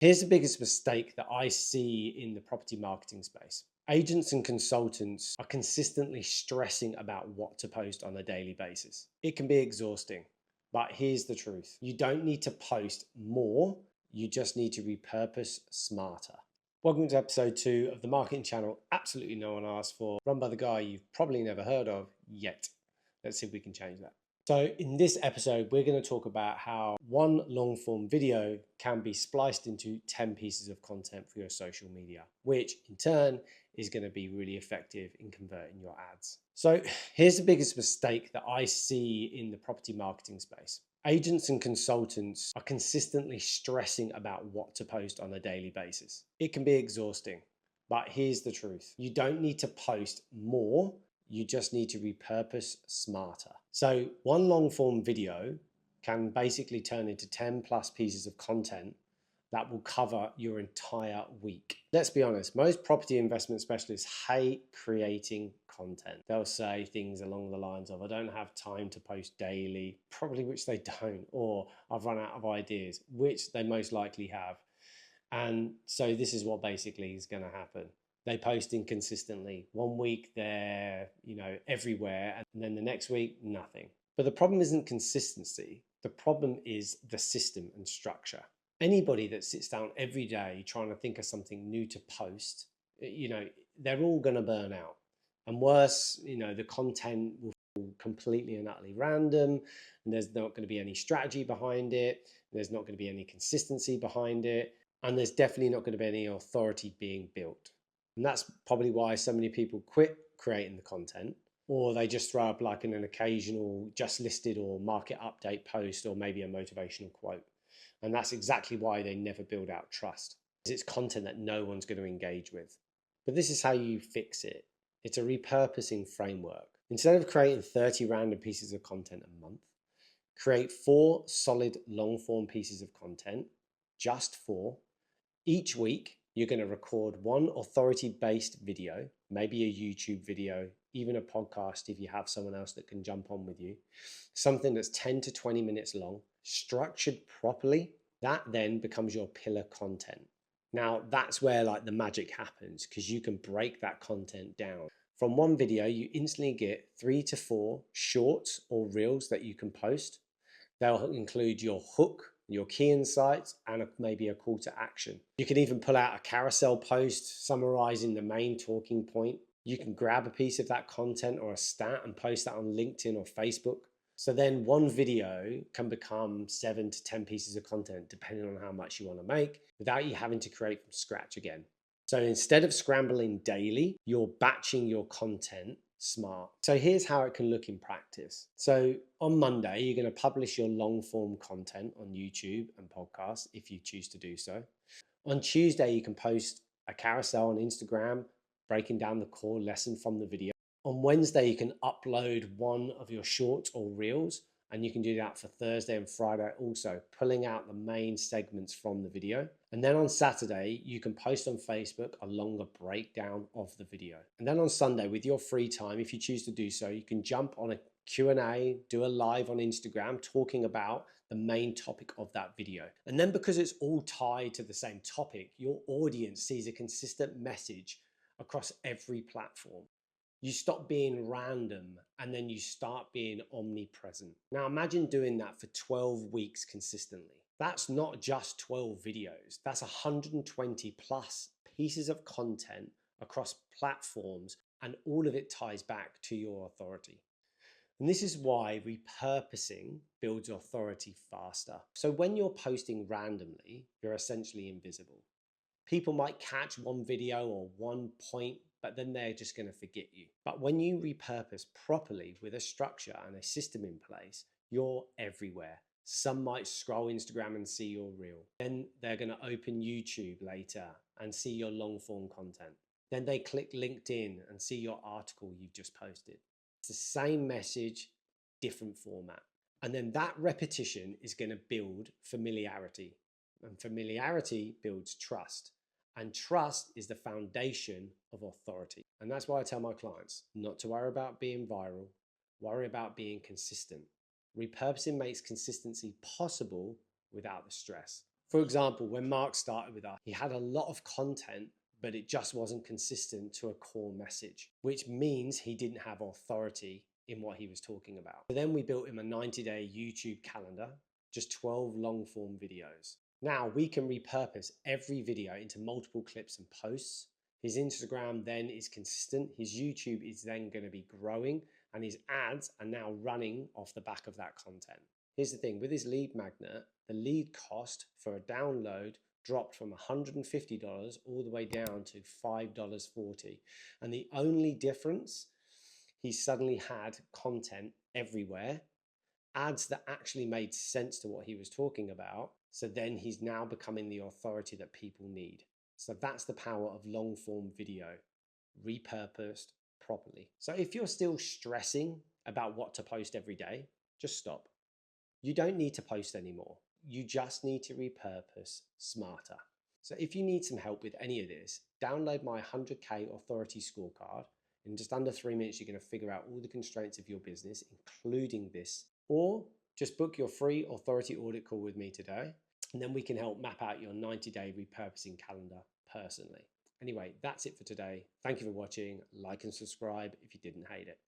Here's the biggest mistake that I see in the property marketing space. Agents and consultants are consistently stressing about what to post on a daily basis. It can be exhausting, but here's the truth. You don't need to post more, you just need to repurpose smarter. Welcome to episode 2 of the marketing channel absolutely no one asked for, run by the guy you've probably never heard of yet. Let's see if we can change that. So in this episode, we're going to talk about how one long form video can be spliced into 10 pieces of content for your social media, which in turn is going to be really effective in converting your ads. So here's the biggest mistake that I see in the property marketing space. Agents and consultants are consistently stressing about what to post on a daily basis. It can be exhausting, but here's the truth. You don't need to post more. You just need to repurpose smarter. So one long form video can basically turn into 10 plus pieces of content that will cover your entire week. Let's be honest, most property investment specialists hate creating content. They'll say things along the lines of, I don't have time to post daily, probably which they don't, or I've run out of ideas, which they most likely have. And so this is what basically is going to happen. They post inconsistently. One week they're, everywhere, and then the next week, nothing. But the problem isn't consistency. The problem is the system and structure. Anybody that sits down every day trying to think of something new to post, they're all going to burn out. And worse, the content will feel completely and utterly random, and there's not going to be any strategy behind it. There's not going to be any consistency behind it. And there's definitely not going to be any authority being built. And that's probably why so many people quit creating the content, or they just throw up like an occasional just listed or market update post, or maybe a motivational quote. And that's exactly why they never build out trust. It's content that no one's going to engage with. But this is how you fix it. It's a repurposing framework. Instead of creating 30 random pieces of content a month, create 4 solid long form pieces of content, just 4. Each week, you're going to record one authority-based video, maybe a YouTube video, even a podcast if you have someone else that can jump on with you. Something that's 10 to 20 minutes long, structured properly. That then becomes your pillar content. Now, that's where the magic happens, because you can break that content down. From one video, you instantly get 3 to 4 shorts or reels that you can post. They'll include your hook, your key insights, and maybe a call to action. You can even pull out a carousel post summarizing the main talking point. You can grab a piece of that content or a stat and post that on LinkedIn or Facebook. So then one video can become 7 to 10 pieces of content, depending on how much you want to make, without you having to create from scratch again. So instead of scrambling daily, you're batching your content smart. So here's how it can look in practice. So on Monday, you're going to publish your long form content on YouTube and podcasts if you choose to do so. On Tuesday, you can post a carousel on Instagram, breaking down the core lesson from the video. On Wednesday, you can upload one of your shorts or reels, and you can do that for Thursday and Friday also, pulling out the main segments from the video. And then on Saturday, you can post on Facebook a longer breakdown of the video. And then on Sunday, with your free time, if you choose to do so, you can jump on a Q&A, do a live on Instagram talking about the main topic of that video. And then because it's all tied to the same topic, your audience sees a consistent message across every platform. You stop being random, and then you start being omnipresent. Now imagine doing that for 12 weeks consistently. That's not just 12 videos. That's 120 plus pieces of content across platforms, and all of it ties back to your authority. And this is why repurposing builds authority faster. So when you're posting randomly, you're essentially invisible. People might catch one video or one point, but then they're just going to forget you. But when you repurpose properly with a structure and a system in place, you're everywhere. Some might scroll Instagram and see your reel. Then they're going to open YouTube later and see your long form content. Then they click LinkedIn and see your article you've just posted. It's the same message, different format. And then that repetition is going to build familiarity. And familiarity builds trust. And trust is the foundation of authority. And that's why I tell my clients not to worry about being viral, worry about being consistent. Repurposing makes consistency possible without the stress. For example, when Mark started with us, he had a lot of content, but it just wasn't consistent to a core message, which means he didn't have authority in what he was talking about. So then we built him a 90-day YouTube calendar, just 12 long form videos. Now we can repurpose every video into multiple clips and posts. His Instagram then is consistent. His YouTube is then going to be growing, and his ads are now running off the back of that content. Here's the thing, with his lead magnet, the lead cost for a download dropped from $150 all the way down to $5.40. And the only difference, he suddenly had content everywhere, ads that actually made sense to what he was talking about. So then he's now becoming the authority that people need. So that's the power of long form video, repurposed properly. So if you're still stressing about what to post every day, just stop. You don't need to post anymore. You just need to repurpose smarter. So if you need some help with any of this, download my 100K authority scorecard. In just under 3 minutes, you're going to figure out all the constraints of your business, including this. Or just book your free authority audit call with me today, and then we can help map out your 90-day repurposing calendar personally. Anyway, that's it for today. Thank you for watching. Like and subscribe if you didn't hate it.